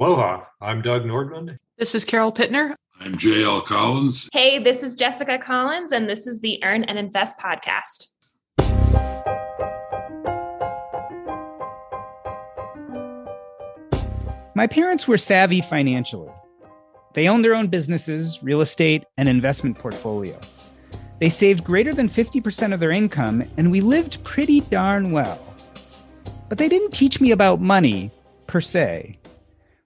Aloha, I'm Doug Nordman. This is Carol Pittner. I'm J.L. Collins. Hey, this is Jessica Collins, and this is the Earn and Invest podcast. My parents were savvy financially. They owned their own businesses, real estate, and investment portfolio. They saved greater than 50% of their income, and we lived pretty darn well. But they didn't teach me about money, per se.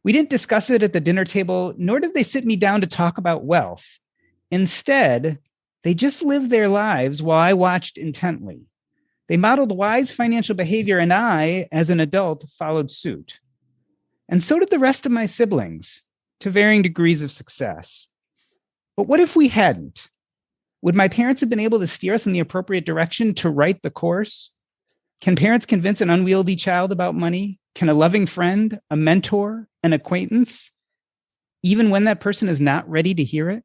We didn't discuss it at the dinner table, nor did they sit me down to talk about wealth. Instead, they just lived their lives while I watched intently. They modeled wise financial behavior, and I, as an adult, followed suit. And so did the rest of my siblings, to varying degrees of success. But what if we hadn't? Would my parents have been able to steer us in the appropriate direction to right the course? Can parents convince an unwieldy child about money? Can a loving friend, a mentor, an acquaintance, even when that person is not ready to hear it?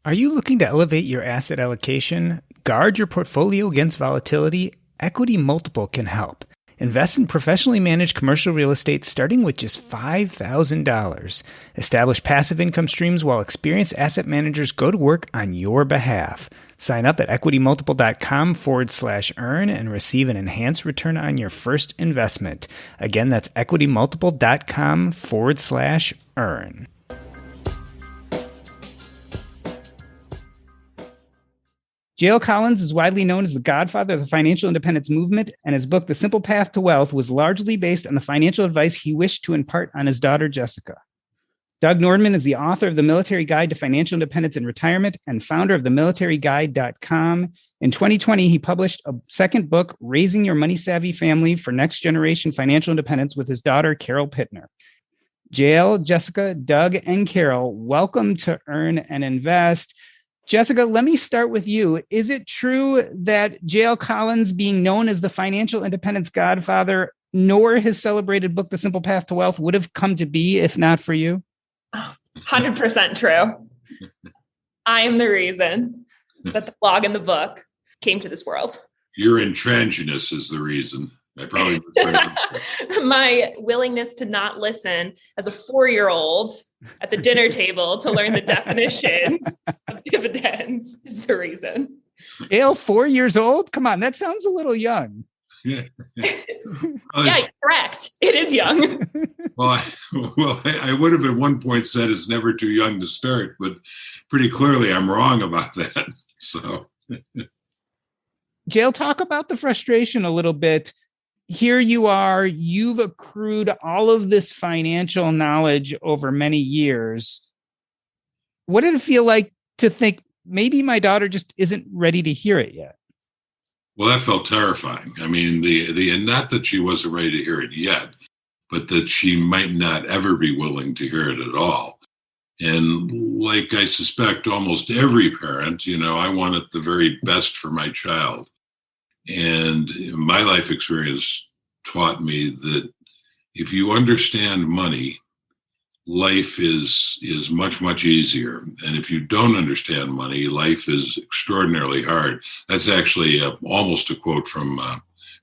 Are you looking to elevate your asset allocation, guard your portfolio against volatility? Equity Multiple can help. Invest in professionally managed commercial real estate starting with just $5,000. Establish passive income streams while experienced asset managers go to work on your behalf. Sign up at equitymultiple.com/earn and receive an enhanced return on your first investment. Again, that's equitymultiple.com/earn. J.L. Collins is widely known as the godfather of the financial independence movement, and his book, The Simple Path to Wealth, was largely based on the financial advice he wished to impart on his daughter, Jessica. Doug Nordman is the author of The Military Guide to Financial Independence in Retirement and founder of themilitaryguide.com. In 2020, he published a second book, Raising Your Money Savvy Family for Next Generation Financial Independence, with his daughter, Carol Pittner. JL, Jessica, Doug, and Carol, welcome to Earn and Invest. Jessica, let me start with you. Is it true that J.L. Collins, being known as the financial independence godfather, nor his celebrated book, The Simple Path to Wealth, would have come to be if not for you? 100% true. I am the reason that the blog and the book came to this world. Your intransigence is the reason. I probably My willingness to not listen as a 4-year-old at the dinner table to learn the definitions of dividends is the reason. J.L., 4 years old? Come on, that sounds a little young. Yeah, correct. It is young. Well, I would have at one point said it's never too young to start, but pretty clearly I'm wrong about that. So, J.L., talk about the frustration a little bit. Here you are, you've accrued all of this financial knowledge over many years. What did it feel like to think maybe my daughter just isn't ready to hear it yet? Well, that felt terrifying. I mean, the not that she wasn't ready to hear it yet, but that she might not ever be willing to hear it at all. And like I suspect almost every parent, I wanted the very best for my child. And my life experience taught me that if you understand money, life is much, much easier. And if you don't understand money, life is extraordinarily hard. That's actually almost a quote from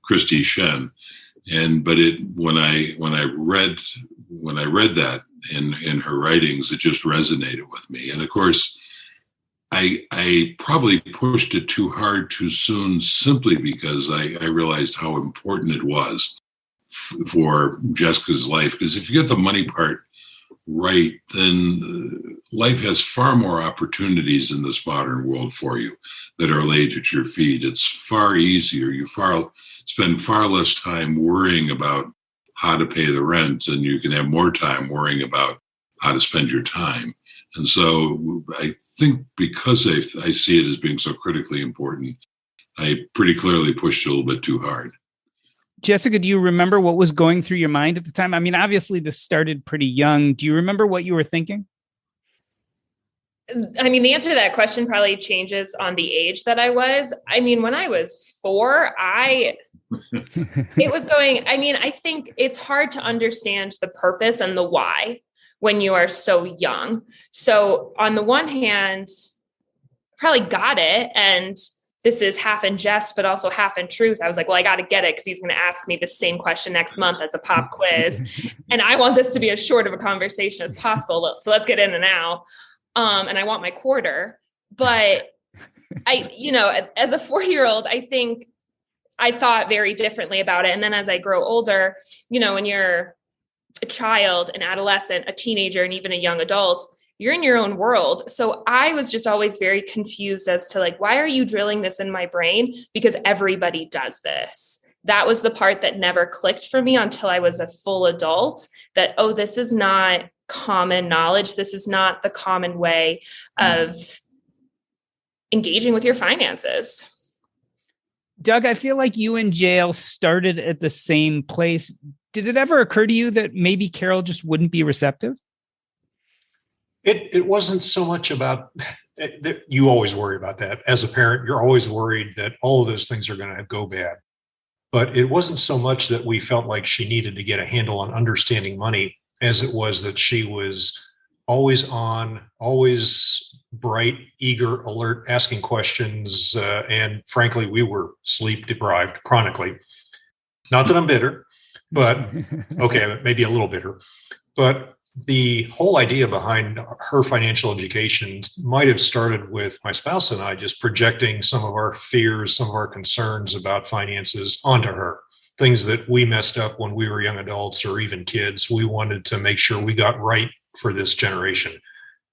Christy Shen. But when I read that in her writings, it just resonated with me. And of course, I probably pushed it too hard too soon, simply because I realized how important it was for Jessica's life. Because if you get the money part right, then life has far more opportunities in this modern world for you that are laid at your feet. It's far easier. You spend far less time worrying about how to pay the rent, and you can have more time worrying about how to spend your time. And so I think because I see it as being so critically important, I pretty clearly pushed it a little bit too hard. Jessica, do you remember what was going through your mind at the time? I mean, obviously this started pretty young. Do you remember what you were thinking? I mean, the answer to that question probably changes on the age that I was. I mean, when I was 4, I think it's hard to understand the purpose and the why when you are so young. So on the one hand, probably got it and this is half in jest, but also half in truth. I was like, well, I got to get it because he's going to ask me the same question next month as a pop quiz. And I want this to be as short of a conversation as possible. So let's get in and out. And I want my quarter. But as a 4-year-old, I think I thought very differently about it. And then as I grow older, when you're a child, an adolescent, a teenager, and even a young adult, you're in your own world. So I was just always very confused as to why are you drilling this in my brain? Because everybody does this. That was the part that never clicked for me until I was a full adult, that, oh, this is not common knowledge. This is not the common way of engaging with your finances. Doug, I feel like you and Jael started at the same place. Did it ever occur to you that maybe Carol just wouldn't be receptive? It wasn't so much about that. You always worry about that. As a parent, you're always worried that all of those things are going to go bad. But it wasn't so much that we felt like she needed to get a handle on understanding money as it was that she was always on, always bright, eager, alert, asking questions. And frankly, we were sleep deprived chronically. Not that I'm bitter, but okay, maybe a little bitter. But the whole idea behind her financial education might have started with my spouse and I just projecting some of our fears, some of our concerns about finances onto her. Things that we messed up when we were young adults or even kids. We wanted to make sure we got right for this generation.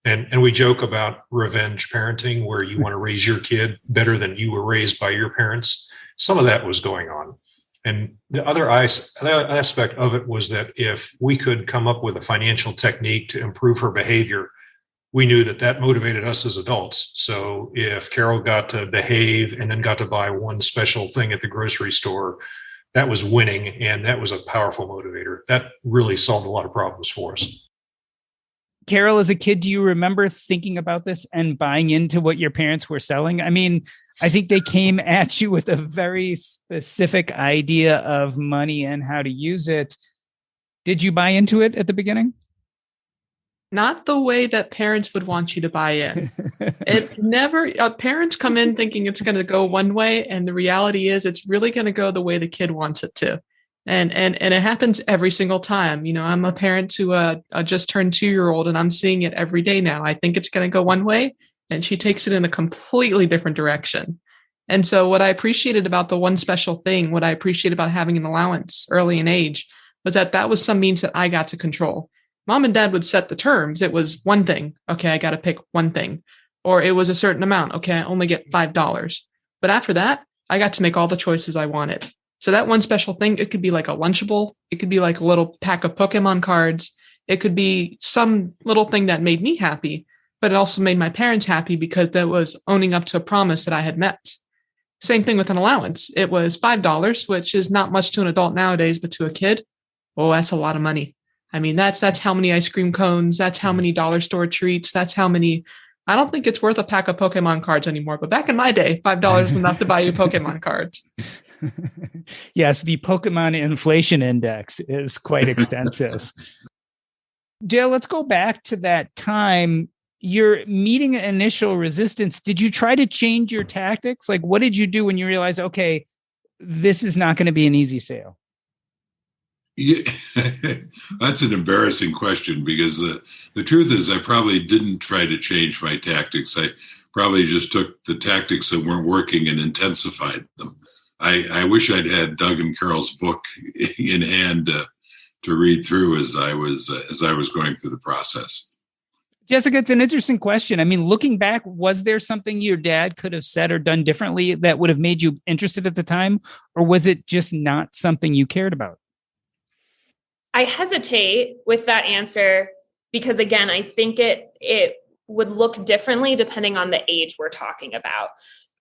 And we joke about revenge parenting, where you want to raise your kid better than you were raised by your parents. Some of that was going on. And the other aspect of it was that if we could come up with a financial technique to improve her behavior, we knew that motivated us as adults. So if Carol got to behave and then got to buy one special thing at the grocery store, that was winning, and that was a powerful motivator. That really solved a lot of problems for us. Carol, as a kid, do you remember thinking about this and buying into what your parents were selling? I mean, I think they came at you with a very specific idea of money and how to use it. Did you buy into it at the beginning? Not the way that parents would want you to buy in. It never, parents come in thinking it's going to go one way. And the reality is it's really going to go the way the kid wants it to. And it happens every single time. I'm a parent to a just turned 2-year-old, and I'm seeing it every day now. I think it's going to go one way, and she takes it in a completely different direction. And so what I appreciated about the one special thing, what I appreciate about having an allowance early in age, was that was some means that I got to control. Mom and dad would set the terms. It was one thing. Okay, I got to pick one thing. Or it was a certain amount. Okay, I only get $5. But after that, I got to make all the choices I wanted. So that one special thing, it could be like a Lunchable. It could be like a little pack of Pokemon cards. It could be some little thing that made me happy, but it also made my parents happy because that was owning up to a promise that I had met. Same thing with an allowance. It was $5, which is not much to an adult nowadays, but to a kid, oh, that's a lot of money. I mean, that's how many ice cream cones. That's how many dollar store treats. That's how many. I don't think it's worth a pack of Pokemon cards anymore. But back in my day, $5 is enough to buy you Pokemon cards. Yes, the Pokemon inflation index is quite extensive. Jael, let's go back to that time. You're meeting initial resistance. Did you try to change your tactics? Like, what did you do when you realized, okay, this is not going to be an easy sale? Yeah, that's an embarrassing question, because the truth is I probably didn't try to change my tactics. I probably just took the tactics that weren't working and intensified them. I wish I'd had Doug and Carol's book in hand to read through as I was going through the process. Jessica, it's an interesting question. I mean, looking back, was there something your dad could have said or done differently that would have made you interested at the time? Or was it just not something you cared about? I hesitate with that answer because, again, I think it would look differently depending on the age we're talking about.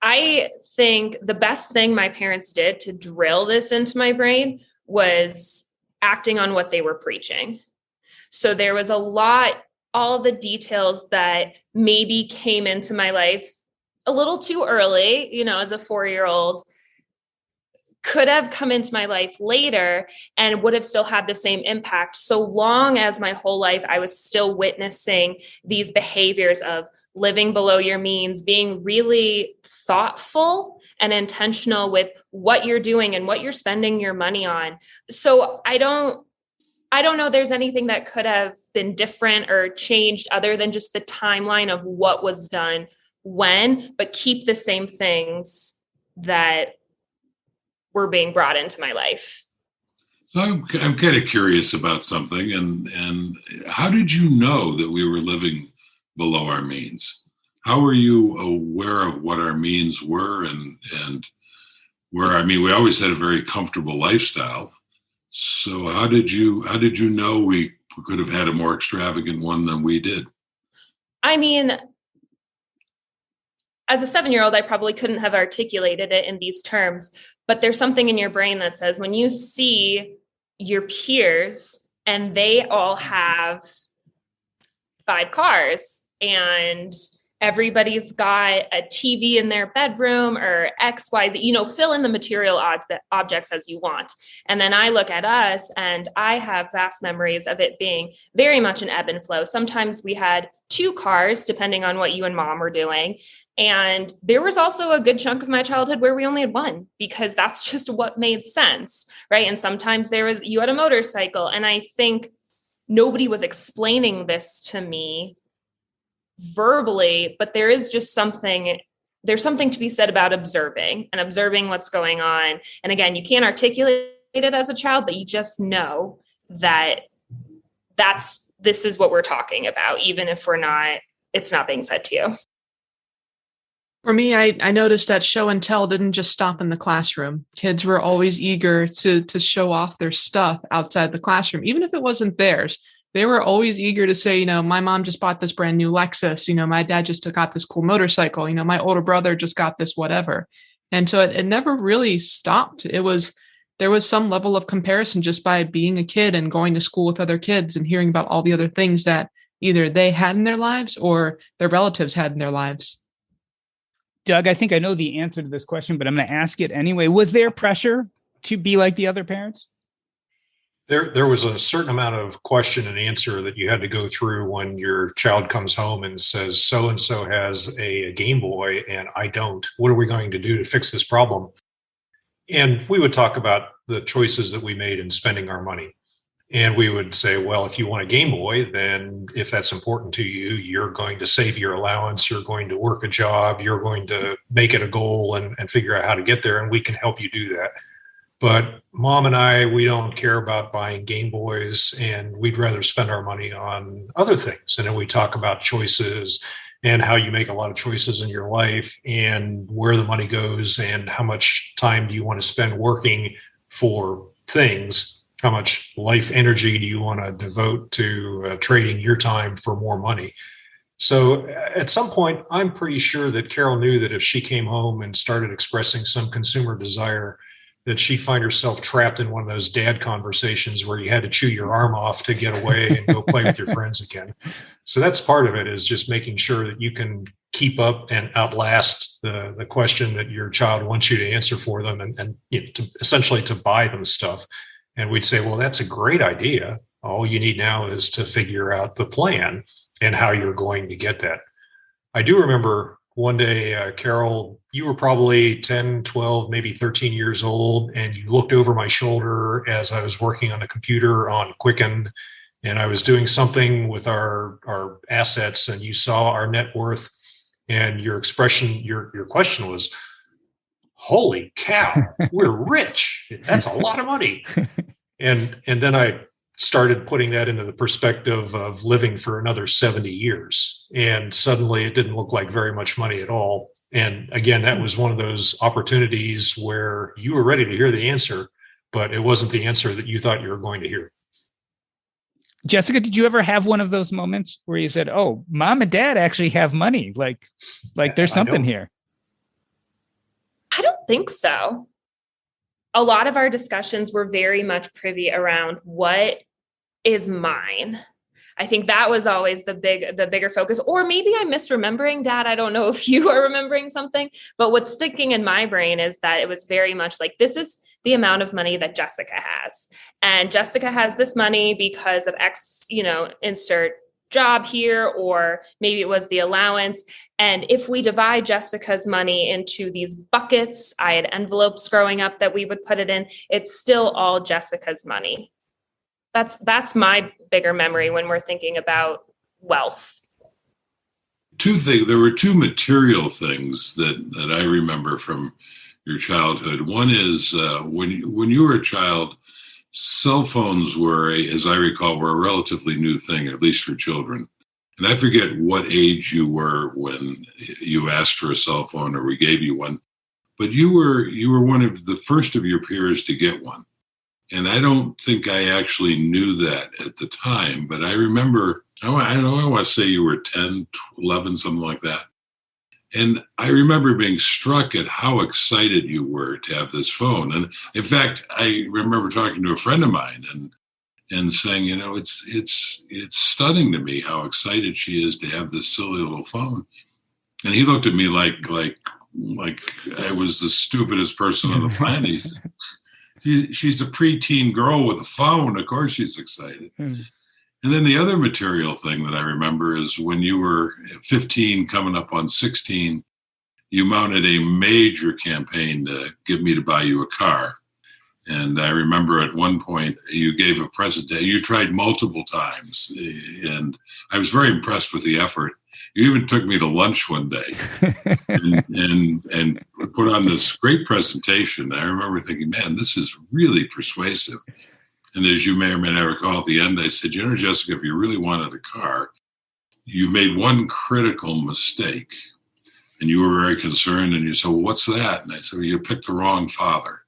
I think the best thing my parents did to drill this into my brain was acting on what they were preaching. So there was all the details that maybe came into my life a little too early, as a 4-year-old, could have come into my life later and would have still had the same impact, so long as my whole life I was still witnessing these behaviors of living below your means, being really thoughtful and intentional with what you're doing and what you're spending your money on. So I don't know there's anything that could have been different or changed other than just the timeline of what was done when, but keep the same things that were being brought into my life. So I'm kind of curious about something. And how did you know that we were living below our means? How were you aware of what our means were and where, I mean, we always had a very comfortable lifestyle. So how did you know we could have had a more extravagant one than we did? I mean, as a 7-year-old, I probably couldn't have articulated it in these terms, but there's something in your brain that says when you see your peers and they all have 5 cars and everybody's got a TV in their bedroom or XYZ, fill in the material objects as you want. And then I look at us and I have vast memories of it being very much an ebb and flow. Sometimes we had 2 cars, depending on what you and mom were doing. And there was also a good chunk of my childhood where we only had 1 because that's just what made sense, right? And sometimes you had a motorcycle. And I think nobody was explaining this to me verbally, but there's something to be said about observing what's going on. And again, you can't articulate it as a child, but you just know that this is what we're talking about, even if it's not being said to you. For me, I noticed that show and tell didn't just stop in the classroom. Kids were always eager to show off their stuff outside the classroom, even if it wasn't theirs. They were always eager to say, my mom just bought this brand new Lexus. My dad just got this cool motorcycle. My older brother just got this whatever. And so it never really stopped. There was some level of comparison just by being a kid and going to school with other kids and hearing about all the other things that either they had in their lives or their relatives had in their lives. Doug, I think I know the answer to this question, but I'm going to ask it anyway. Was there pressure to be like the other parents? There was a certain amount of question and answer that you had to go through when your child comes home and says, so-and-so has a Game Boy and I don't. What are we going to do to fix this problem? And we would talk about the choices that we made in spending our money. And we would say, well, if you want a Game Boy, then if that's important to you, you're going to save your allowance, you're going to work a job, you're going to make it a goal and figure out how to get there, and we can help you do that. But mom and I, we don't care about buying Game Boys, and we'd rather spend our money on other things. And then we talk about choices and how you make a lot of choices in your life and where the money goes and how much time do you want to spend working for things. How much life energy do you want to devote to trading your time for more money? So at some point, I'm pretty sure that Carol knew that if she came home and started expressing some consumer desire, that she'd find herself trapped in one of those dad conversations where you had to chew your arm off to get away and go play with your friends again. So that's part of it, is just making sure that you can keep up and outlast the question that your child wants you to answer for them and essentially to buy them stuff. And we'd say, well, that's a great idea. All you need now is to figure out the plan and how you're going to get that. I do remember one day, Carol, you were probably 10, 12, maybe 13 years old, and you looked over my shoulder as I was working on a computer on Quicken, and I was doing something with our assets, and you saw our net worth, and your expression, your question was, holy cow, we're rich. That's a lot of money. And then I started putting that into the perspective of living for another 70 years. And suddenly it didn't look like very much money at all. And again, that was one of those opportunities where you were ready to hear the answer, but it wasn't the answer that you thought you were going to hear. Jessica, did you ever have one of those moments where you said, oh, mom and dad actually have money? Like there's something here. I don't think so. A lot of our discussions were very much privy around what is mine. I think that was always the bigger focus. Or maybe I'm misremembering, Dad. I don't know if you are remembering something, but what's sticking in my brain is that it was very much like, this the amount of money that Jessica has. And Jessica has this money because of X, insert job here, or maybe it was the allowance. And if we divide Jessica's money into these buckets, I had envelopes growing up that we would put it in, it's still all Jessica's money. That's my bigger memory when we're thinking about wealth. Two things. There were two material things that I remember from your childhood. One is when you were a child, cell phones were, as I recall, were a relatively new thing, at least for children. And I forget what age you were when you asked for a cell phone or we gave you one, but you were one of the first of your peers to get one. And I don't think I actually knew that at the time, but I remember, I want to say you were 10, 11, something like that. And I remember being struck at how excited you were to have this phone. And in fact, I remember talking to a friend of mine and saying, it's stunning to me how excited she is to have this silly little phone. And he looked at me like I was the stupidest person on the planet. She's a preteen girl with a phone. Of course she's excited. And then the other material thing that I remember is when you were 15 coming up on 16, you mounted a major campaign to get me to buy you a car. And I remember at one point you gave a presentation. You tried multiple times, and I was very impressed with the effort. You even took me to lunch one day and put on this great presentation. I remember thinking, man, this is really persuasive. And as you may or may not recall, at the end, I said, Jessica, if you really wanted a car, you made one critical mistake. And you were very concerned. And you said, well, what's that? And I said, well, you picked the wrong father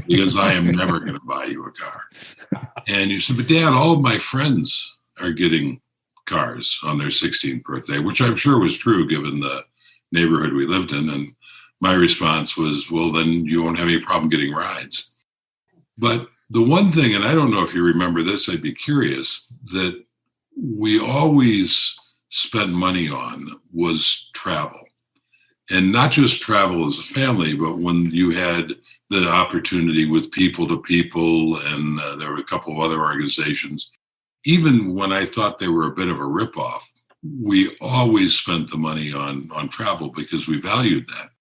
because I am never going to buy you a car. And you said, but Dad, all of my friends are getting cars on their 16th birthday, which I'm sure was true given the neighborhood we lived in. And my response was, well, then you won't have any problem getting rides. But the one thing, and I don't know if you remember this, I'd be curious, that we always spent money on was travel. And not just travel as a family, but when you had the opportunity with People to People, and there were a couple of other organizations, even when I thought they were a bit of a ripoff, we always spent the money on travel because we valued that.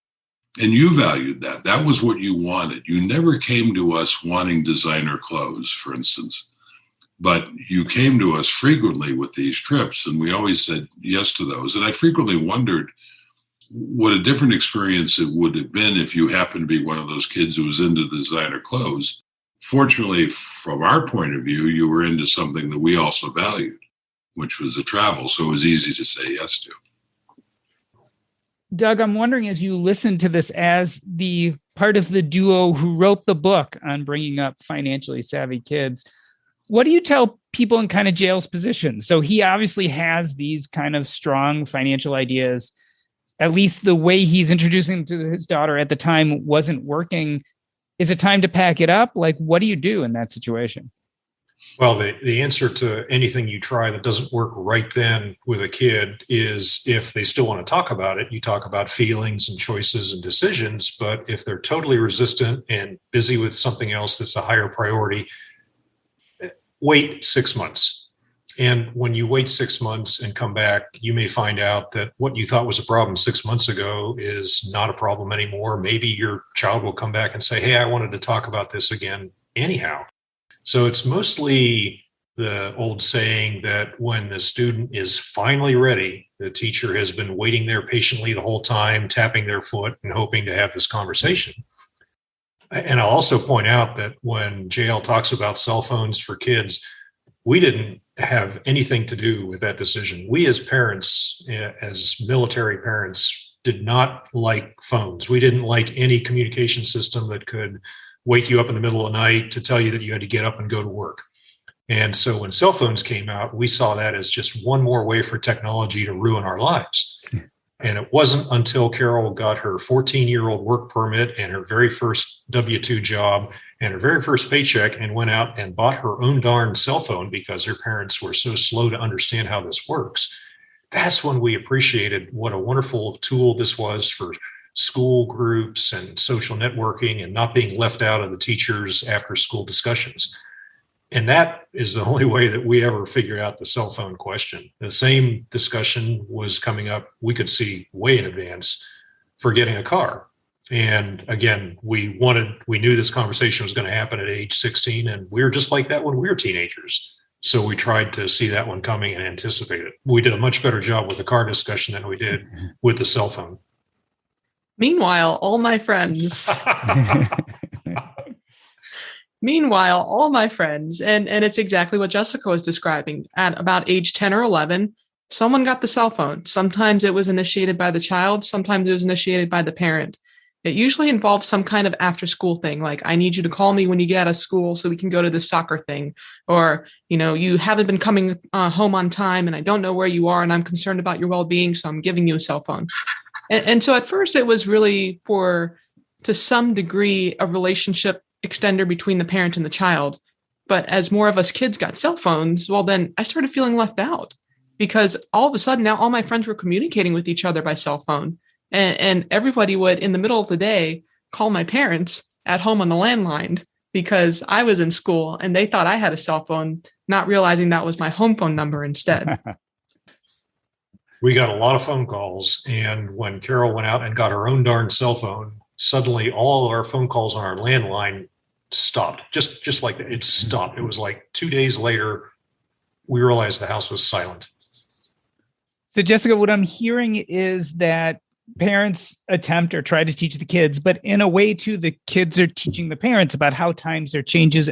And you valued that. That was what you wanted. You never came to us wanting designer clothes, for instance, but you came to us frequently with these trips, and we always said yes to those. And I frequently wondered what a different experience it would have been if you happened to be one of those kids who was into designer clothes. Fortunately, from our point of view, you were into something that we also valued, which was the travel. So it was easy to say yes to. Doug, I'm wondering, as you listen to this as the part of the duo who wrote the book on bringing up financially savvy kids, what do you tell people in kind of Jail's position? So he obviously has these kind of strong financial ideas. At least the way he's introducing to his daughter at the time wasn't working. Is it time to pack it up? Like, what do you do in that situation? Well, the answer to anything you try that doesn't work right then with a kid is, if they still want to talk about it, you talk about feelings and choices and decisions. But if they're totally resistant and busy with something else that's a higher priority, wait 6 months. And when you wait 6 months and come back, you may find out that what you thought was a problem 6 months ago is not a problem anymore. Maybe your child will come back and say, hey, I wanted to talk about this again anyhow. So it's mostly the old saying that when the student is finally ready, the teacher has been waiting there patiently the whole time, tapping their foot and hoping to have this conversation. And I'll also point out that when JL talks about cell phones for kids, we didn't have anything to do with that decision. We as parents, as military parents, did not like phones. We didn't like any communication system that could wake you up in the middle of the night to tell you that you had to get up and go to work. And so when cell phones came out, we saw that as just one more way for technology to ruin our lives. And it wasn't until Carol got her 14-year-old work permit and her very first W-2 job and her very first paycheck and went out and bought her own darn cell phone because her parents were so slow to understand how this works. That's when we appreciated what a wonderful tool this was for school groups and social networking and not being left out of the teachers' after school discussions. And that is the only way that we ever figured out the cell phone question. The same discussion was coming up, we could see way in advance, for getting a car. And again, we knew this conversation was going to happen at age 16, and we were just like that when we were teenagers. So we tried to see that one coming and anticipate it. We did a much better job with the car discussion than we did with the cell phone. Meanwhile, all my friends, and it's exactly what Jessica was describing. At about age 10 or 11, someone got the cell phone. Sometimes it was initiated by the child. Sometimes it was initiated by the parent. It usually involves some kind of after school thing, like, I need you to call me when you get out of school so we can go to the soccer thing. Or, you haven't been coming home on time and I don't know where you are and I'm concerned about your well-being, so I'm giving you a cell phone. And so at first it was really to some degree, a relationship extender between the parent and the child. But as more of us kids got cell phones, well, then I started feeling left out, because all of a sudden now all my friends were communicating with each other by cell phone. And everybody would, in the middle of the day, call my parents at home on the landline because I was in school and they thought I had a cell phone, not realizing that was my home phone number instead. We got a lot of phone calls. And when Carol went out and got her own darn cell phone, suddenly all our phone calls on our landline stopped. Just like that. It stopped. It was like 2 days later, we realized the house was silent. So, Jessica, what I'm hearing is that parents attempt or try to teach the kids, but in a way too, the kids are teaching the parents about how times are changing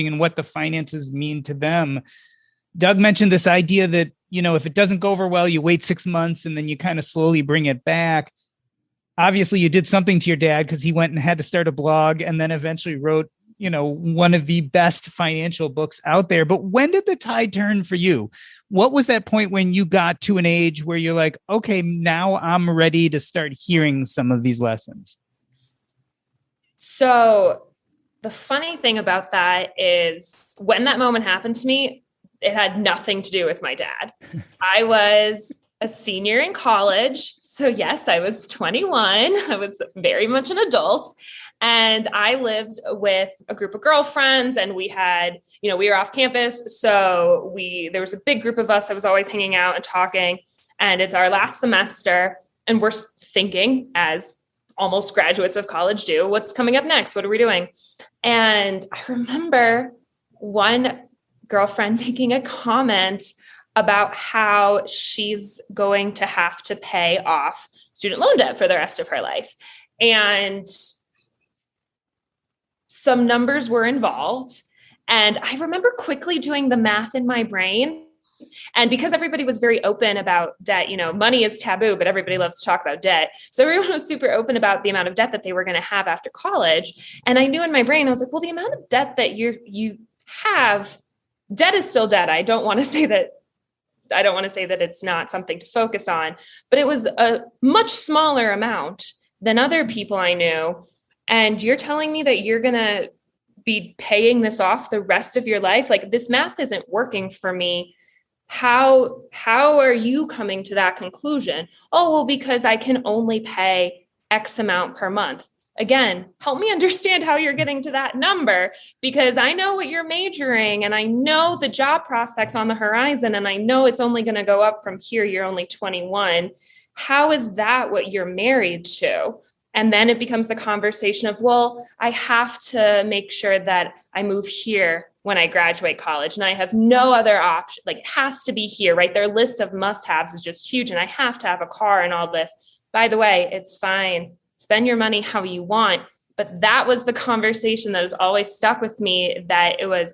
and what the finances mean to them. Doug mentioned this idea that, if it doesn't go over well, you wait 6 months and then you kind of slowly bring it back. Obviously you did something to your dad because he went and had to start a blog and then eventually wrote, one of the best financial books out there. But when did the tide turn for you? What was that point when you got to an age where you're like, okay, now I'm ready to start hearing some of these lessons? So the funny thing about that is when that moment happened to me, it had nothing to do with my dad. I was a senior in college. So yes, I was 21. I was very much an adult. And I lived with a group of girlfriends and we had, we were off campus. So there was a big group of us that was always hanging out and talking, and it's our last semester. And we're thinking, as almost graduates of college do, what's coming up next? What are we doing? And I remember one girlfriend making a comment about how she's going to have to pay off student loan debt for the rest of her life. And some numbers were involved. And I remember quickly doing the math in my brain. And because everybody was very open about debt, money is taboo, but everybody loves to talk about debt. So everyone was super open about the amount of debt that they were going to have after college. And I knew in my brain, I was like, well, the amount of debt that you have, debt is still debt. I don't want to say that it's not something to focus on, but it was a much smaller amount than other people I knew. And you're telling me that you're going to be paying this off the rest of your life? Like, this math isn't working for me. How are you coming to that conclusion? Oh, well, because I can only pay X amount per month. Again, help me understand how you're getting to that number, because I know what you're majoring and I know the job prospects on the horizon, and I know it's only going to go up from here. You're only 21. How is that what you're married to? And then it becomes the conversation of, well, I have to make sure that I move here when I graduate college and I have no other option. Like, it has to be here, right? Their list of must-haves is just huge, and I have to have a car and all this. By the way, it's fine. Spend your money how you want. But that was the conversation that has always stuck with me, that it was,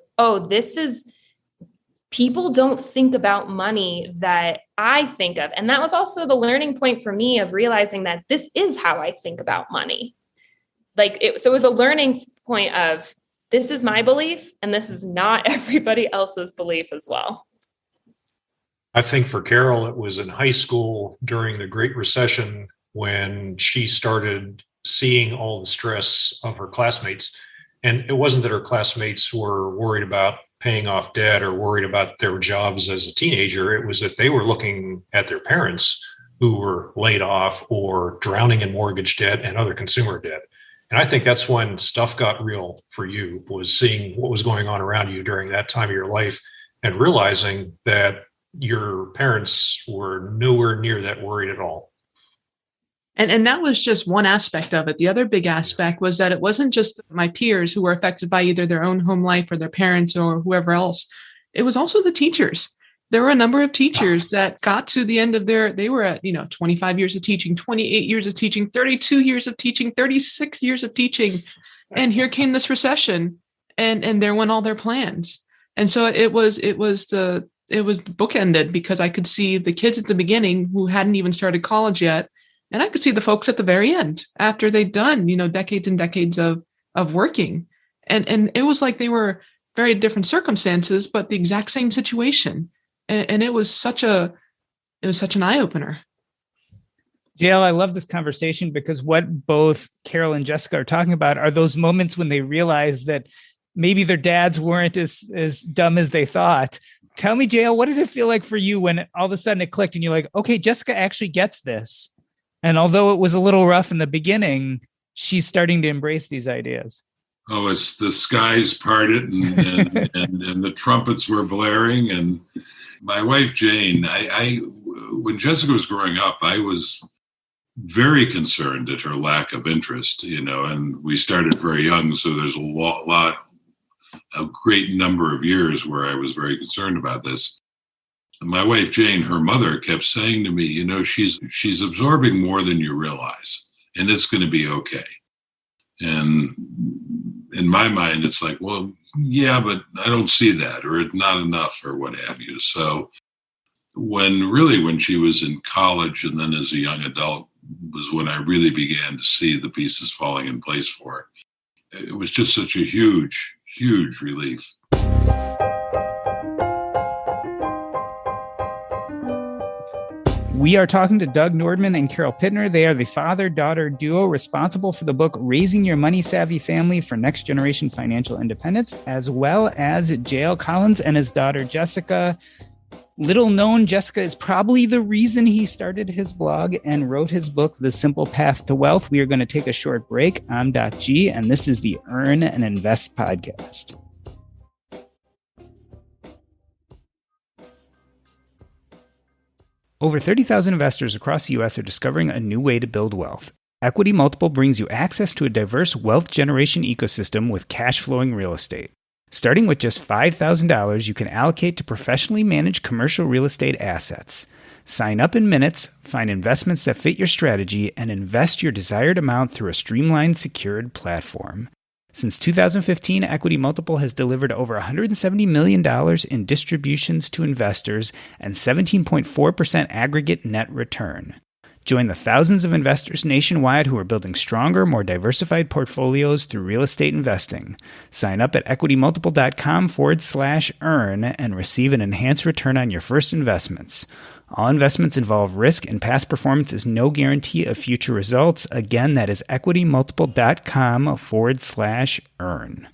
people don't think about money that I think of. And that was also the learning point for me of realizing that this is how I think about money. So it was a learning point of, this is my belief and this is not everybody else's belief as well. I think for Carol, it was in high school during the Great Recession when she started seeing all the stress of her classmates. And it wasn't that her classmates were worried about paying off debt or worried about their jobs as a teenager. It was that they were looking at their parents who were laid off or drowning in mortgage debt and other consumer debt. And I think that's when stuff got real for you, was seeing what was going on around you during that time of your life and realizing that your parents were nowhere near that worried at all. And that was just one aspect of it. The other big aspect was that it wasn't just my peers who were affected by either their own home life or their parents or whoever else. It was also the teachers. There were a number of teachers that got to the end of they were at, 25 years of teaching, 28 years of teaching, 32 years of teaching, 36 years of teaching. And here came this recession and there went all their plans. And so it was bookended, because I could see the kids at the beginning who hadn't even started college yet. And I could see the folks at the very end after they'd done, decades and decades of working. And it was like they were very different circumstances, but the exact same situation. And it was such an eye opener. JL, I love this conversation because what both Carol and Jessica are talking about are those moments when they realize that maybe their dads weren't as dumb as they thought. Tell me, JL, what did it feel like for you when all of a sudden it clicked and you're like, okay, Jessica actually gets this. And although it was a little rough in the beginning, she's starting to embrace these ideas. Oh, it's the skies parted and the trumpets were blaring. And my wife, Jane, when Jessica was growing up, I was very concerned at her lack of interest, and we started very young. So there's a great number of years where I was very concerned about this. My wife, Jane, her mother kept saying to me, she's absorbing more than you realize, and it's going to be okay. And in my mind, it's like, well, yeah, but I don't see that, or it's not enough, or what have you. So when she was in college and then as a young adult was when I really began to see the pieces falling in place for her. It was just such a huge, huge relief. We are talking to Doug Nordman and Carol Pittner. They are the father-daughter duo responsible for the book Raising Your Money-Savvy Family for Next Generation Financial Independence, as well as JL Collins and his daughter Jessica. Little known, Jessica is probably the reason he started his blog and wrote his book, The Simple Path to Wealth. We are going to take a short break. I'm Doc G, and this is the Earn and Invest podcast. Over 30,000 investors across the U.S. are discovering a new way to build wealth. Equity Multiple brings you access to a diverse wealth generation ecosystem with cash-flowing real estate. Starting with just $5,000, you can allocate to professionally managed commercial real estate assets. Sign up in minutes, find investments that fit your strategy, and invest your desired amount through a streamlined, secured platform. Since 2015, Equity Multiple has delivered over $170 million in distributions to investors and 17.4% aggregate net return. Join the thousands of investors nationwide who are building stronger, more diversified portfolios through real estate investing. Sign up at equitymultiple.com/earn and receive an enhanced return on your first investments. All investments involve risk, and past performance is no guarantee of future results. Again, that is equitymultiple.com/earn.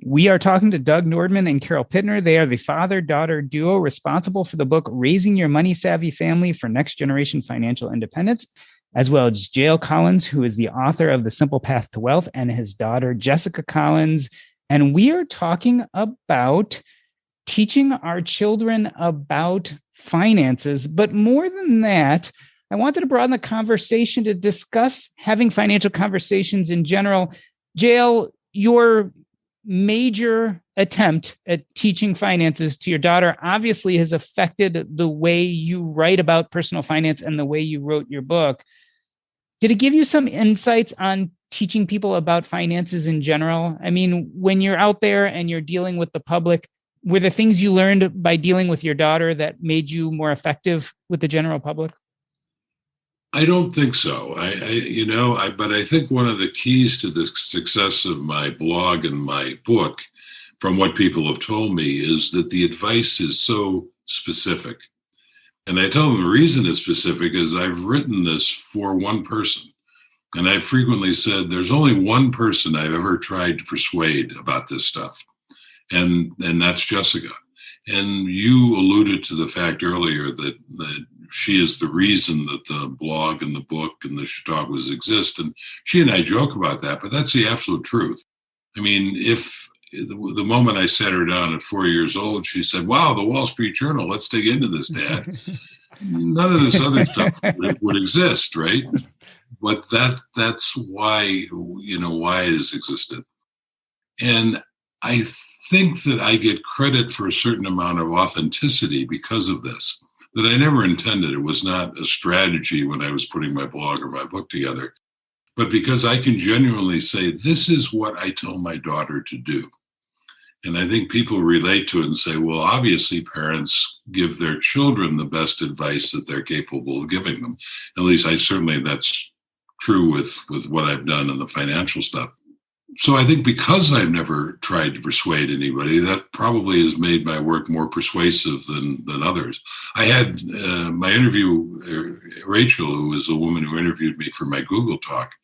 We are talking to Doug Nordman and Carol Pittner. They are the father-daughter duo responsible for the book Raising Your Money-Savvy Family for Next Generation Financial Independence, as well as JL Collins, who is the author of The Simple Path to Wealth, and his daughter, Jessica Collins. And we are talking about teaching our children about finances. But more than that, I wanted to broaden the conversation to discuss having financial conversations in general. JL, your major attempt at teaching finances to your daughter obviously has affected the way you write about personal finance and the way you wrote your book. Did it give you some insights on teaching people about finances in general? I mean, when you're out there and you're dealing with the public, were there things you learned by dealing with your daughter that made you more effective with the general public? I don't think so. But I think one of the keys to the success of my blog and my book, from what people have told me, is that the advice is so specific. And I tell them the reason it's specific is I've written this for one person. And I've frequently said there's only one person I've ever tried to persuade about this stuff. And that's Jessica. And you alluded to the fact earlier that she is the reason that the blog and the book and the Chautauquas exist. And she and I joke about that, but that's the absolute truth. I mean, if the moment I sat her down at 4 years old, she said, "Wow, the Wall Street Journal, let's dig into this, Dad." None of this other stuff would exist, right? But that's why, why it has existed. And I think that I get credit for a certain amount of authenticity because of this, that I never intended. It was not a strategy when I was putting my blog or my book together, but because I can genuinely say, this is what I tell my daughter to do. And I think people relate to it and say, well, obviously parents give their children the best advice that they're capable of giving them. At least that's true with what I've done in the financial stuff. So I think because I've never tried to persuade anybody, that probably has made my work more persuasive than others. I had my interview, Rachel, who was the woman who interviewed me for my Google Talk,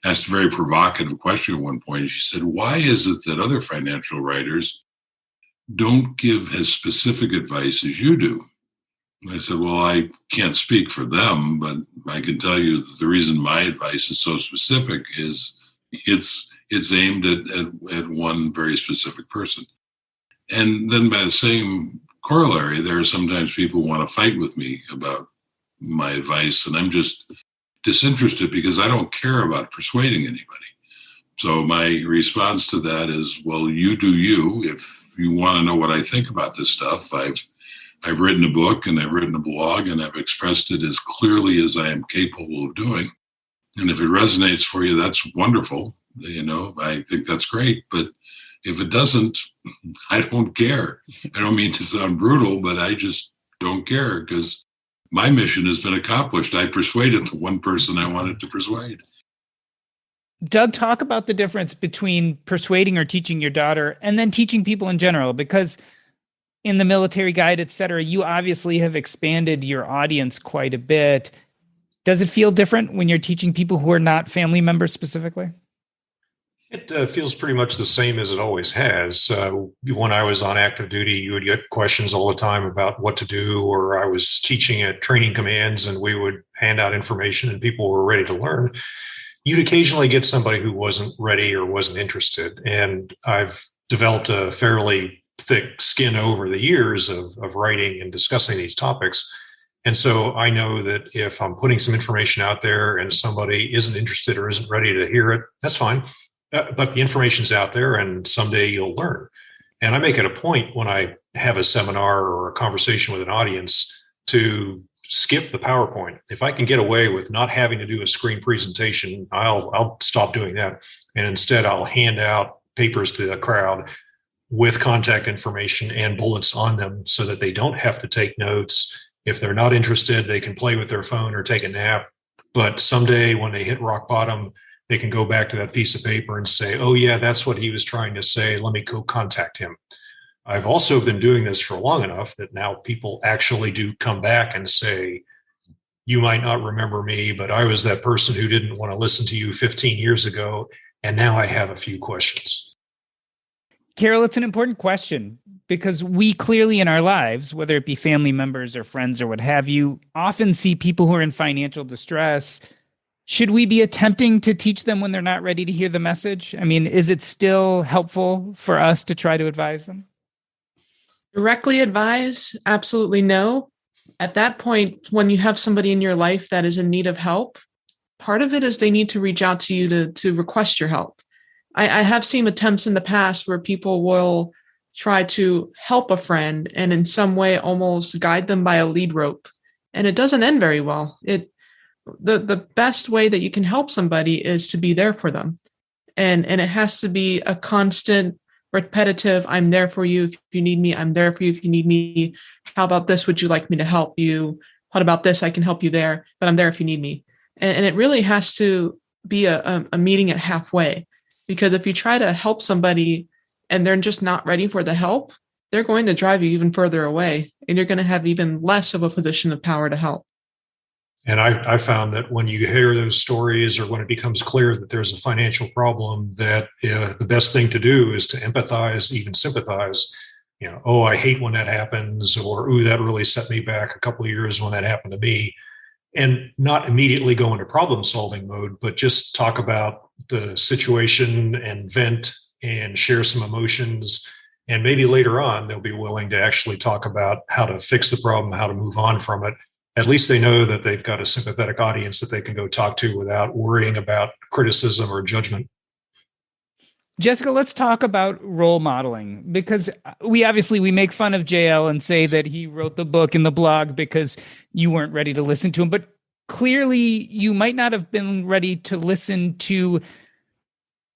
asked a very provocative question at one point. She said, why is it that other financial writers don't give as specific advice as you do? And I said, well, I can't speak for them, but I can tell you that the reason my advice is so specific is it's aimed at one very specific person. And then by the same corollary, there are sometimes people who want to fight with me about my advice, and I'm just disinterested because I don't care about persuading anybody. So my response to that is, well, you do you. If you want to know what I think about this stuff, I've written a book and I've written a blog and I've expressed it as clearly as I am capable of doing. And if it resonates for you, that's wonderful. I think that's great. But if it doesn't, I don't care. I don't mean to sound brutal, but I just don't care because my mission has been accomplished. I persuaded the one person I wanted to persuade. Doug, talk about the difference between persuading or teaching your daughter and then teaching people in general, because in the military guide, et cetera, you obviously have expanded your audience quite a bit. Does it feel different when you're teaching people who are not family members specifically? It feels pretty much the same as it always has. When I was on active duty, you would get questions all the time about what to do, or I was teaching at training commands and we would hand out information and people were ready to learn. You'd occasionally get somebody who wasn't ready or wasn't interested. And I've developed a fairly thick skin over the years of writing and discussing these topics. And so I know that if I'm putting some information out there and somebody isn't interested or isn't ready to hear it, that's fine. But the information's out there and someday you'll learn. And I make it a point when I have a seminar or a conversation with an audience to skip the PowerPoint. If I can get away with not having to do a screen presentation, I'll stop doing that. And instead I'll hand out papers to the crowd with contact information and bullets on them so that they don't have to take notes. If they're not interested, they can play with their phone or take a nap. But someday when they hit rock bottom, they can go back to that piece of paper and say, oh, yeah, that's what he was trying to say. Let me go contact him. I've also been doing this for long enough that now people actually do come back and say, you might not remember me, but I was that person who didn't want to listen to you 15 years ago. And now I have a few questions. Carol, it's an important question because we clearly in our lives, whether it be family members or friends or what have you, often see people who are in financial distress. Should we be attempting to teach them when they're not ready to hear the message? I mean, is it still helpful for us to try to advise them? Directly advise? Absolutely no. At that point, when you have somebody in your life that is in need of help, part of it is they need to reach out to you to request your help. I have seen attempts in the past where people will try to help a friend and in some way almost guide them by a lead rope. And it doesn't end very well. The best way that you can help somebody is to be there for them. And it has to be a constant, repetitive, I'm there for you. If you need me, I'm there for you. If you need me, how about this? Would you like me to help you? What about this? I can help you there, but I'm there if you need me. And it really has to be a meeting at halfway, because if you try to help somebody and they're just not ready for the help, they're going to drive you even further away and you're going to have even less of a position of power to help. And I found that when you hear those stories or when it becomes clear that there's a financial problem, that the best thing to do is to empathize, even sympathize. Oh, I hate when that happens, or, ooh, that really set me back a couple of years when that happened to me. And not immediately go into problem solving mode, but just talk about the situation and vent and share some emotions. And maybe later on, they'll be willing to actually talk about how to fix the problem, how to move on from it. At least they know that they've got a sympathetic audience that they can go talk to without worrying about criticism or judgment. Jessica, let's talk about role modeling, because we make fun of JL and say that he wrote the book and the blog because you weren't ready to listen to him. But clearly you might not have been ready to listen to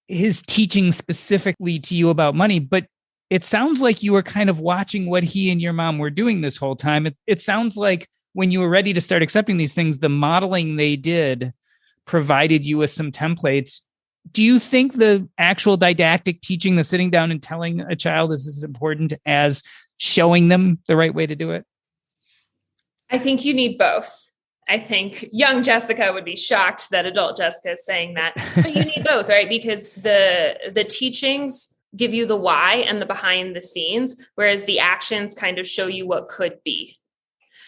his teaching specifically to you about money, but it sounds like you were kind of watching what he and your mom were doing this whole time. It sounds like when you were ready to start accepting these things, the modeling they did provided you with some templates. Do you think the actual didactic teaching, the sitting down and telling a child, is as important as showing them the right way to do it? I think you need both. I think young Jessica would be shocked that adult Jessica is saying that, but you need both, right? Because the teachings give you the why and the behind the scenes, whereas the actions kind of show you what could be.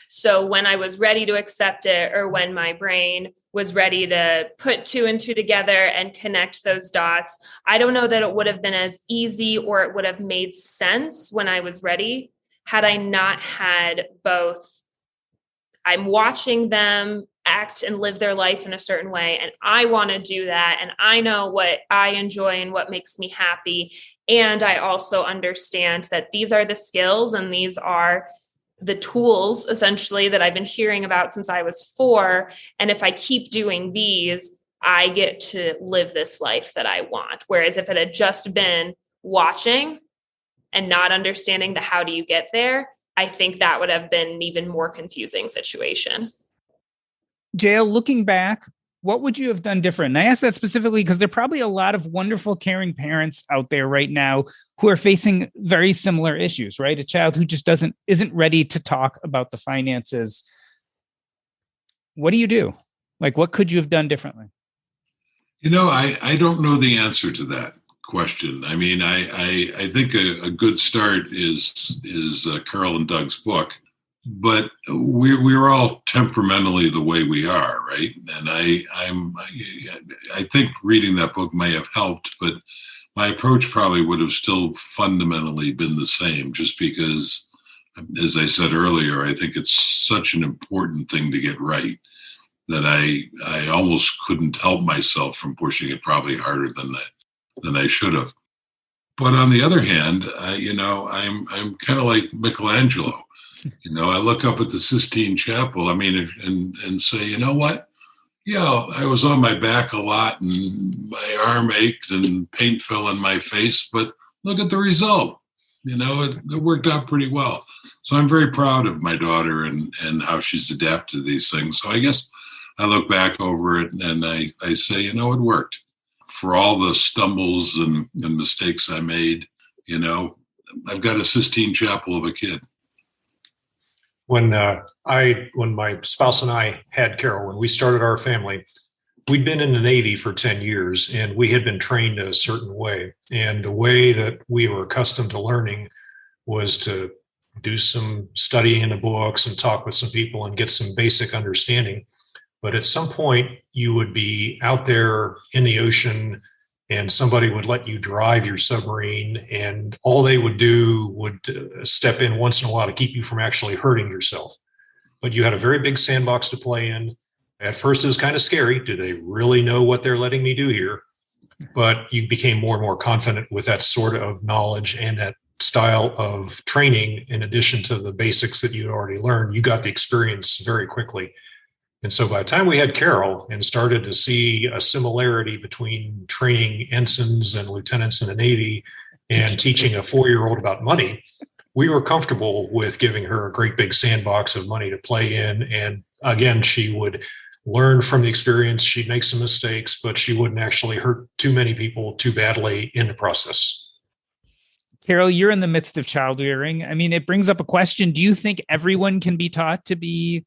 So when I was ready to accept it, or when my brain was ready to put 2 and 2 together and connect those dots, I don't know that it would have been as easy or it would have made sense when I was ready had I not had both. I'm watching them act and live their life in a certain way, and I want to do that. And I know what I enjoy and what makes me happy. And I also understand that these are the skills and these are the tools essentially that I've been hearing about since I was 4. And if I keep doing these, I get to live this life that I want. Whereas if it had just been watching and not understanding the how do you get there, I think that would have been an even more confusing situation. JL, looking back, what would you have done different? And I ask that specifically because there are probably a lot of wonderful, caring parents out there right now who are facing very similar issues, right? A child who just isn't ready to talk about the finances. What do you do? Like, what could you have done differently? I don't know the answer to that question. I mean, I think a good start is Carol and Doug's book. But we're all temperamentally the way we are, right? And I think reading that book may have helped, but my approach probably would have still fundamentally been the same, just because, as I said earlier, I think it's such an important thing to get right that I almost couldn't help myself from pushing it probably harder than I should have. But on the other hand, I'm kind of like Michelangelo. I look up at the Sistine Chapel, and say, you know what? Yeah, I was on my back a lot and my arm ached and paint fell in my face, but look at the result. It worked out pretty well. So I'm very proud of my daughter and how she's adapted to these things. So I guess I look back over it and I say, it worked. For all the stumbles and mistakes I made, I've got a Sistine Chapel of a kid. When my spouse and I had Carol, when we started our family, we'd been in the Navy for 10 years and we had been trained a certain way. And the way that we were accustomed to learning was to do some studying in the books and talk with some people and get some basic understanding. But at some point you would be out there in the ocean and somebody would let you drive your submarine, and all they would do would step in once in a while to keep you from actually hurting yourself. But you had a very big sandbox to play in. At first, it was kind of scary. Do they really know what they're letting me do here? But you became more and more confident with that sort of knowledge and that style of training. In addition to the basics that you'd already learned, you got the experience very quickly. And so by the time we had Carol and started to see a similarity between training ensigns and lieutenants in the Navy and teaching a 4-year-old about money, we were comfortable with giving her a great big sandbox of money to play in. And again, she would learn from the experience. She'd make some mistakes, but she wouldn't actually hurt too many people too badly in the process. Carol, you're in the midst of child rearing. I mean, it brings up a question. Do you think everyone can be taught to be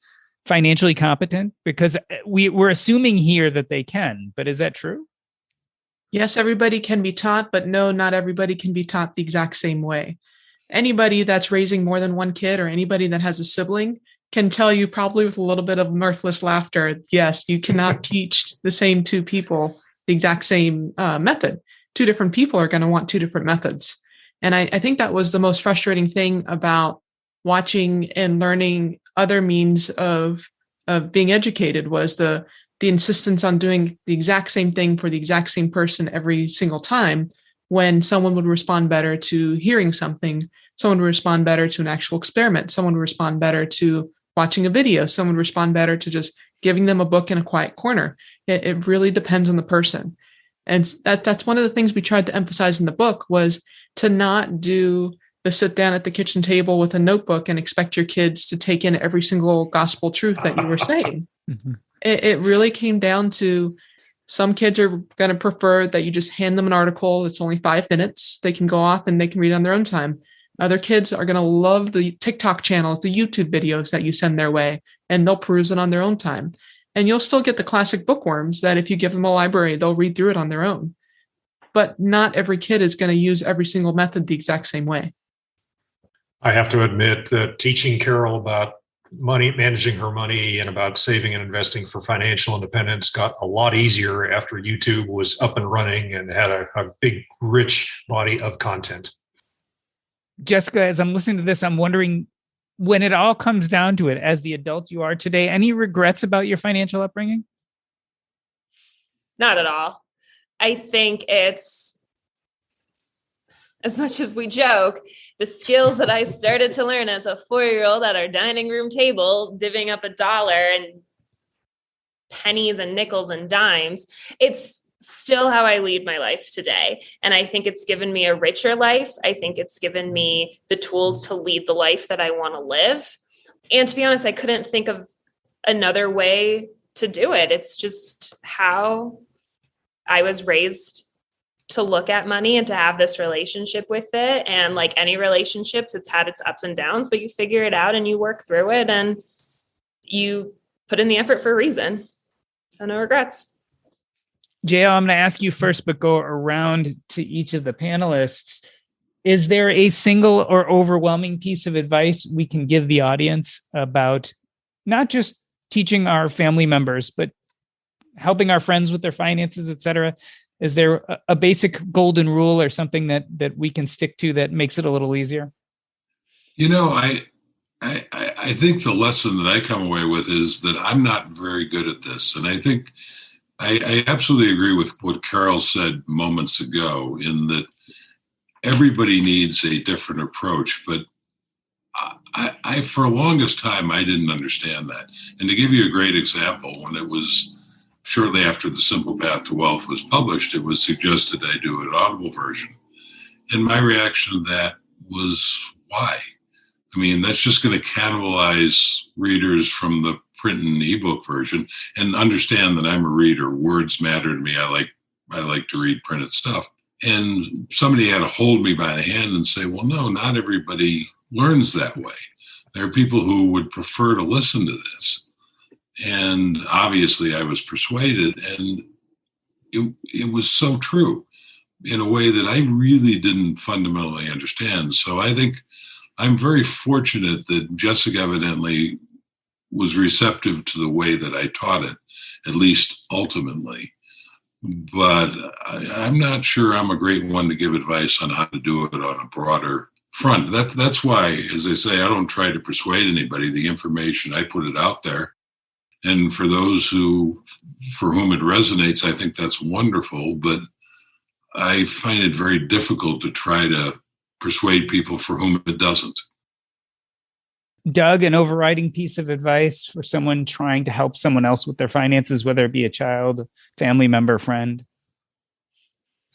financially competent? Because we're assuming here that they can, but is that true? Yes, everybody can be taught, but no, not everybody can be taught the exact same way. Anybody that's raising more than one kid or anybody that has a sibling can tell you, probably with a little bit of mirthless laughter, yes, you cannot teach the same two people the exact same method. Two different people are going to want two different methods. And I think that was the most frustrating thing about watching and learning other means of being educated, was the insistence on doing the exact same thing for the exact same person every single time, when someone would respond better to hearing something, someone would respond better to an actual experiment, someone would respond better to watching a video, someone would respond better to just giving them a book in a quiet corner. It really depends on the person. And that's one of the things we tried to emphasize in the book, was to not do the sit down at the kitchen table with a notebook and expect your kids to take in every single gospel truth that you were saying. Mm-hmm. It really came down to, some kids are going to prefer that you just hand them an article. It's only 5 minutes. They can go off and they can read on their own time. Other kids are going to love the TikTok channels, the YouTube videos that you send their way, and they'll peruse it on their own time. And you'll still get the classic bookworms that if you give them a library, they'll read through it on their own. But not every kid is going to use every single method the exact same way. I have to admit that teaching Carol about money, managing her money, and about saving and investing for financial independence got a lot easier after YouTube was up and running and had a big, rich body of content. Jessica, as I'm listening to this, I'm wondering, when it all comes down to it, as the adult you are today, any regrets about your financial upbringing? Not at all. I think it's, as much as we joke, the skills that I started to learn as a 4-year-old at our dining room table, divvying up $1 and pennies and nickels and dimes, it's still how I lead my life today. And I think it's given me a richer life. I think it's given me the tools to lead the life that I want to live. And to be honest, I couldn't think of another way to do it. It's just how I was raised to look at money and to have this relationship with it. And like any relationships, it's had its ups and downs, but you figure it out and you work through it and you put in the effort for a reason. So no regrets. JL, I'm going to ask you first, but go around to each of the panelists. Is there a single or overwhelming piece of advice we can give the audience about not just teaching our family members, but helping our friends with their finances, et cetera? Is there a basic golden rule or something that we can stick to that makes it a little easier? You know, I think the lesson that I come away with is that I'm not very good at this. And I think I absolutely agree with what Carol said moments ago, in that everybody needs a different approach. But I for the longest time, I didn't understand that. And to give you a great example, when it was shortly after The Simple Path to Wealth was published, it was suggested I do an Audible version. And my reaction to that was, why? I mean, that's just going to cannibalize readers from the print and ebook version. And understand that I'm a reader. Words matter to me. I like to read printed stuff. And somebody had to hold me by the hand and say, well, no, not everybody learns that way. There are people who would prefer to listen to this. And obviously I was persuaded, and it was so true in a way that I really didn't fundamentally understand. So I think I'm very fortunate that Jessica evidently was receptive to the way that I taught it, at least ultimately. But I'm not sure I'm a great one to give advice on how to do it on a broader front. That's why, as I say, I don't try to persuade anybody. The information, I put it out there. And for those for whom it resonates, I think that's wonderful. But I find it very difficult to try to persuade people for whom it doesn't. Doug, an overriding piece of advice for someone trying to help someone else with their finances, whether it be a child, family member, friend?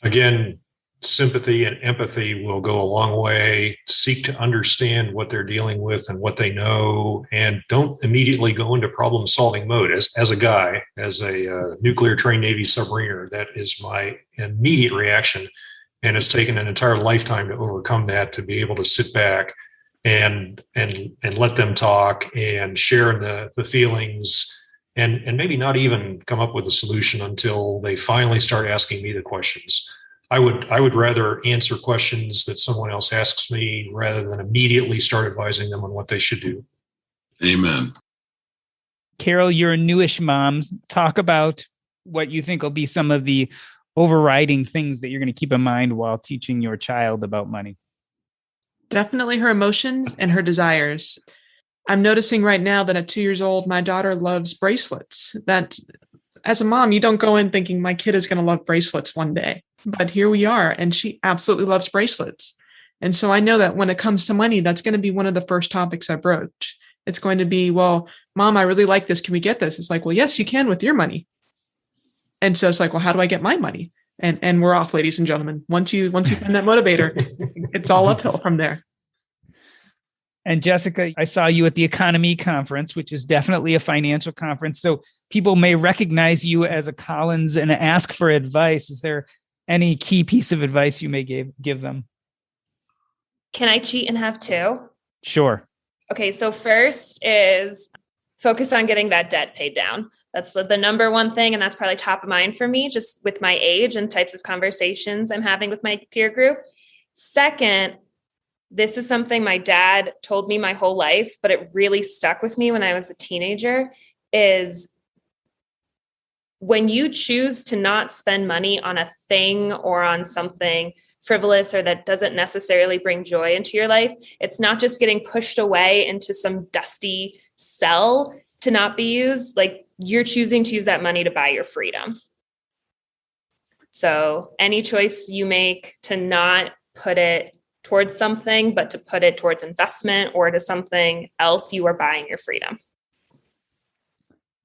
Again, sympathy and empathy will go a long way. Seek to understand what they're dealing with and what they know, and don't immediately go into problem-solving mode. As a guy, as a nuclear-trained Navy submariner, that is my immediate reaction, and it's taken an entire lifetime to overcome that, to be able to sit back and let them talk and share the feelings, and maybe not even come up with a solution until they finally start asking me the questions. I would rather answer questions that someone else asks me rather than immediately start advising them on what they should do. Amen. Carol, you're a newish mom. Talk about what you think will be some of the overriding things that you're going to keep in mind while teaching your child about money. Definitely her emotions and her desires. I'm noticing right now that at 2 years old, my daughter loves bracelets. That as a mom, you don't go in thinking my kid is going to love bracelets one day, but here we are. And she absolutely loves bracelets. And so I know that when it comes to money, that's going to be one of the first topics I broach. It's going to be, well, Mom, I really like this. Can we get this? It's like, well, yes, you can with your money. And so it's like, well, how do I get my money? And we're off, ladies and gentlemen. Once you find that motivator, it's all uphill from there. And Jessica, I saw you at the Economy Conference, which is definitely a financial conference. So people may recognize you as a Collins and ask for advice. Is there any key piece of advice you may give them? Can I cheat and have two? Sure. Okay, so first is focus on getting that debt paid down. That's the number one thing, and that's probably top of mind for me, just with my age and types of conversations I'm having with my peer group. Second, this is something my dad told me my whole life, but it really stuck with me when I was a teenager, is when you choose to not spend money on a thing or on something frivolous or that doesn't necessarily bring joy into your life, it's not just getting pushed away into some dusty cell to not be used. Like, you're choosing to use that money to buy your freedom. So any choice you make to not put it towards something, but to put it towards investment or to something else, you are buying your freedom.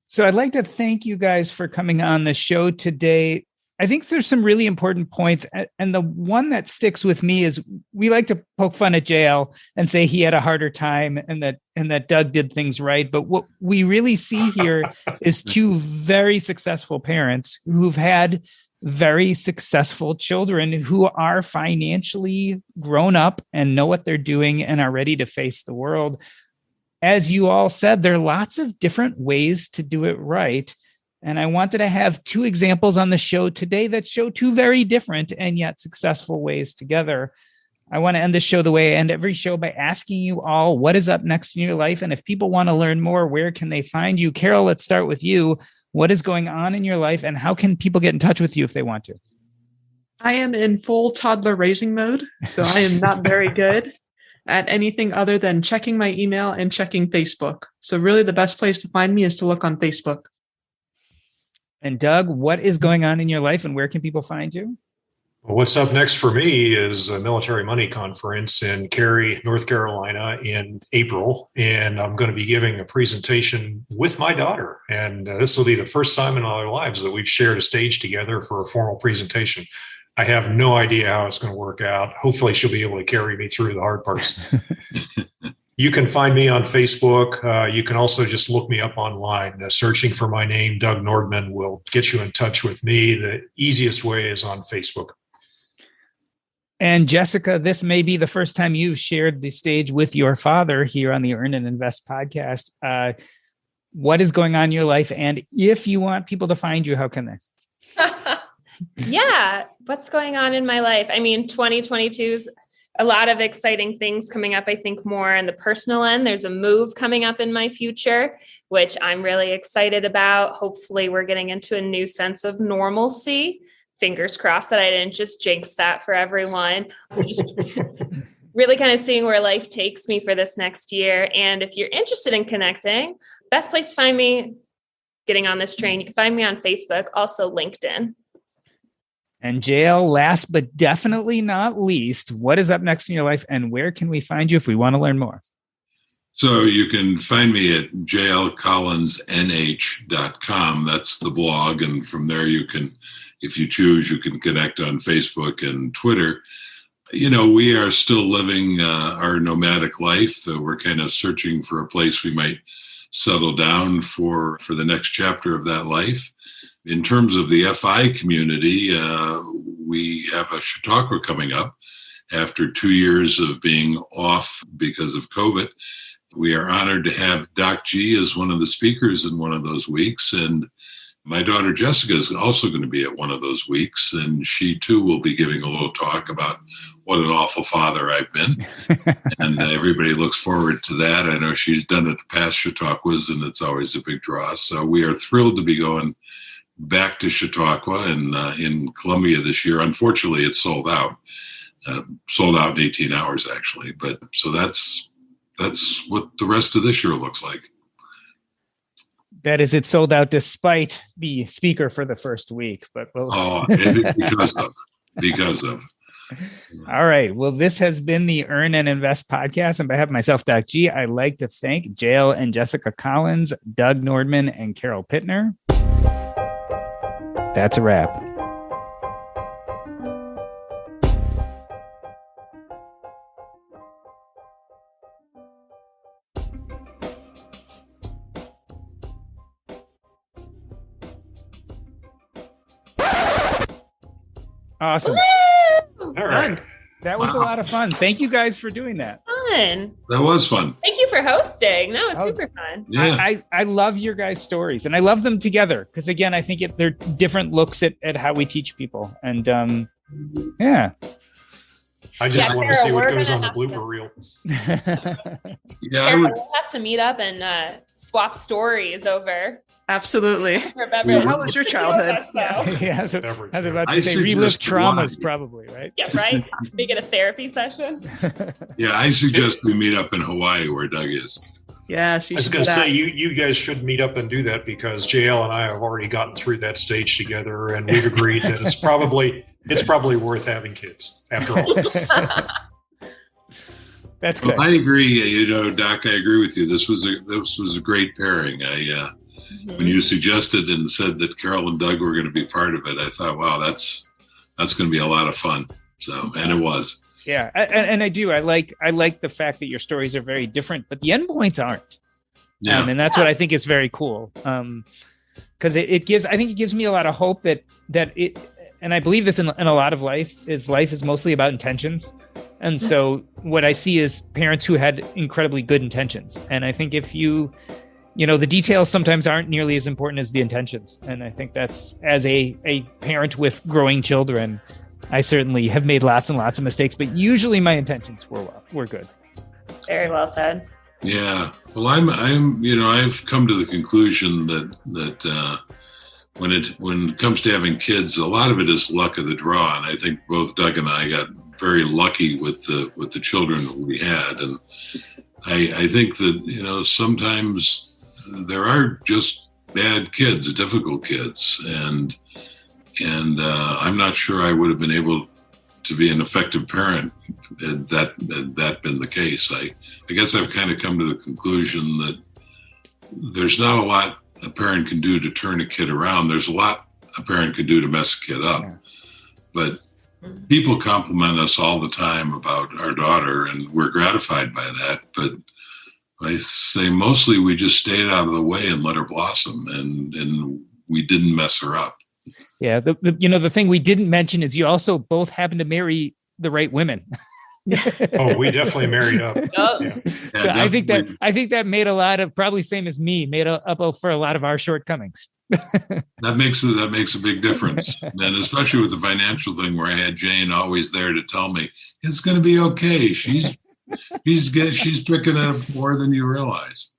So I'd like to thank you guys for coming on the show today. I think there's some really important points. And the one that sticks with me is we like to poke fun at JL and say he had a harder time and that Doug did things right. But what we really see here is two very successful parents who've had very successful children who are financially grown up and know what they're doing and are ready to face the world. As you all said, there are lots of different ways to do it right. And I wanted to have two examples on the show today that show two very different and yet successful ways together. I want to end the show the way I end every show by asking you all, what is up next in your life? And if people want to learn more, where can they find you? Carol, let's start with you. What is going on in your life and how can people get in touch with you if they want to? I am in full toddler raising mode, so I am not very good at anything other than checking my email and checking Facebook. So really the best place to find me is to look on Facebook. And Doug, what is going on in your life and where can people find you? Well, what's up next for me is a military money conference in Cary, North Carolina in April. And I'm going to be giving a presentation with my daughter. And this will be the first time in our lives that we've shared a stage together for a formal presentation. I have no idea how it's going to work out. Hopefully she'll be able to carry me through the hard parts. You can find me on Facebook. You can also just look me up online. Searching for my name, Doug Nordman, will get you in touch with me. The easiest way is on Facebook. And Jessica, this may be the first time you've shared the stage with your father here on the Earn and Invest podcast. What is going on in your life? And if you want people to find you, how can they? Yeah. What's going on in my life? I mean, 2022's a lot of exciting things coming up. I think more in the personal end. There's a move coming up in my future, which I'm really excited about. Hopefully we're getting into a new sense of normalcy. Fingers crossed that I didn't just jinx that for everyone. So just really kind of seeing where life takes me for this next year. And if you're interested in connecting, best place to find me, getting on this train, you can find me on Facebook, also LinkedIn. And JL, last but definitely not least, what is up next in your life and where can we find you if we want to learn more? So you can find me at jlcollinsnh.com. That's the blog. And from there you can, if you choose, you can connect on Facebook and Twitter. You know, we are still living our nomadic life. We're kind of searching for a place we might settle down for the next chapter of that life. In terms of the FI community, we have a Chautauqua coming up, after 2 years of being off because of COVID. We are honored to have Doc G as one of the speakers in one of those weeks. And my daughter Jessica is also going to be at one of those weeks. And she too will be giving a little talk about what an awful father I've been. And everybody looks forward to that. I know she's done it past Chautauquas, and it's always a big draw. So we are thrilled to be going back to Chautauqua and in Columbia this year. Unfortunately, it's sold out. Sold out in 18 hours, actually. But so that's what the rest of this year looks like. That is, it's sold out despite the speaker for the first week. But because of. All right. Well, this has been the Earn and Invest podcast. On behalf of myself, Doc G, I'd like to thank Jael and Jessica Collins, Doug Nordman, and Carol Pittner. That's a wrap. Awesome. All right. That was a lot of fun. Thank you guys for doing that. Fun. That was fun. Thank you for hosting. That was super fun. Yeah. I love your guys' stories, and I love them together because, again, I think they're different looks at how we teach people. And yeah. I just want to see what goes on the blooper reel. Yeah, We'll have to meet up and swap stories over. Absolutely. How was your childhood? Yeah, I was about I to say relive suggest traumas, why. probably, right? Yeah, right? Make it a therapy session. Yeah, I suggest we meet up in Hawaii where Doug is. Yeah, I was going to say, you guys should meet up and do that because JL and I have already gotten through that stage together, and we've agreed that it's probably worth having kids after all. That's good. Well, I agree. Doc, I agree with you. This was a great pairing. When you suggested and said that Carol and Doug were going to be part of it, I thought, wow, that's going to be a lot of fun. So, and it was. Yeah, and I do. I like the fact that your stories are very different, but the endpoints aren't. Yeah. And that's what I think is very cool. Because it gives me a lot of hope that it, and I believe this in a lot of life is mostly about intentions. And so what I see is parents who had incredibly good intentions. And I think if the details sometimes aren't nearly as important as the intentions. And I think that's, as a parent with growing children, I certainly have made lots and lots of mistakes, but usually my intentions were good. Very well said. Yeah. Well, I've come to the conclusion that when it comes to having kids, a lot of it is luck of the draw. And I think both Doug and I got very lucky with the children that we had. And I think that, sometimes there are just bad kids, difficult kids. And I'm not sure I would have been able to be an effective parent had that been the case. I guess I've kind of come to the conclusion that there's not a lot a parent can do to turn a kid around. There's a lot a parent can do to mess a kid up. Yeah. But people compliment us all the time about our daughter, and we're gratified by that. But I say mostly we just stayed out of the way and let her blossom, and we didn't mess her up. Yeah, the thing we didn't mention is you also both happen to marry the right women. Oh, we definitely married up. Yeah. So I think that made a lot of, probably same as me, made up for a lot of our shortcomings. That makes a big difference, and especially with the financial thing, where I had Jane always there to tell me it's going to be okay. She's picking up more than you realize.